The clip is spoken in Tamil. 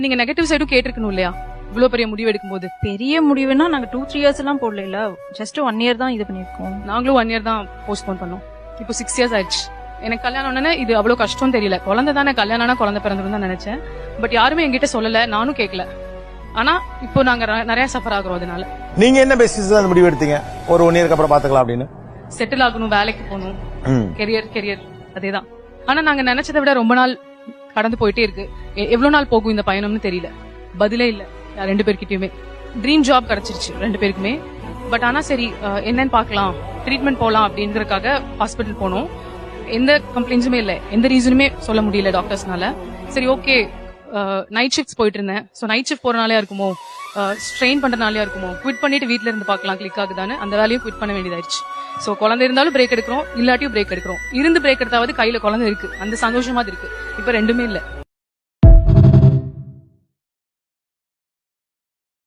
நீங்க நெகட்டிவ் சைடும் கேட்டிருக்கணும் இல்லையா? இவ்வளவு பெரிய முடிவு எடுக்கும்போது. பெரிய முடிவுனா நாங்க 2-3 years எல்லாம் போடல, ஜஸ்ட் 1 year தான் இது பண்ணிருக்கோம். நாங்களும் 1 year தான் போஸ்ட்போன் பண்ணோம். இப்போ 6 years ஆயிடுச்சு. எனக்கு கல்யாணம் உடனே இது அவ்வளவு கஷ்டம் தெரியல. குழந்தை தானே, கல்யாணம்னா குழந்தை பிறந்துரும் தான் நினைச்சேன். பட் யாருமே என்கிட்ட சொல்லல, நானும் கேட்கல. ஆனா இப்போ நாங்க நிறைய சஃபர் ஆகுறோம் அதனால. நீங்க என்ன பேசிஸ் அந்த முடிவு எடுத்தீங்க? ஒரு 1 year அப்புறம் பாத்துக்கலாம் அப்படின்னு. செட்டில் ஆகணும், வேலைக்கு போகணும், கெரியர் அதேதான். ஆனா நாங்க நினைச்சதை விட ரொம்ப நாள் கடந்து போயிட்டே இருக்கு. எவ்வளவு நாள் போகும் இந்த பயணம்னு தெரியல. பதிலே இல்ல ரெண்டு பேர்கிட்டயுமே. ட்ரீம் ஜாப் கிடைச்சிருச்சு ரெண்டு பேருக்குமே. பட் ஆனா சரி என்னன்னு பாக்கலாம், ட்ரீட்மெண்ட் போலாம் அப்படிங்கறதுக்காக ஹாஸ்பிட்டல் போனோம். எந்த கம்ப்ளைண்ட்ஸுமே இல்ல, எந்த ரீசனுமே சொல்ல முடியல டாக்டர்ஸ்னால. சரி ஓகே, நைட் ஷிஃப்ட்ஸ் போயிட்டு இருந்தேன். சோ நைட் ஷிஃப்ட் போறனாலயா இருக்குமோ, ஸ்ட்ரெயின் பண்றதுனாலயா இருக்குமோ, குவிட் பண்ணிட்டு வீட்ல இருந்து பாக்கலாம் கிளிக் ஆகுதான்னு அந்த வேலையும் குவிட் பண்ண வேண்டியதாயிருச்சு. சோ குழந்தை இருந்தாலும் பிரேக் எடுக்கிறோம், இல்லாட்டியும் பிரேக் எடுக்கிறோம். இருந்து பிரேக் எடுத்தாவது கையில குழந்தை இருக்கு, அந்த சந்தோஷமா இருக்கு. இப்ப ரெண்டுமே இல்ல.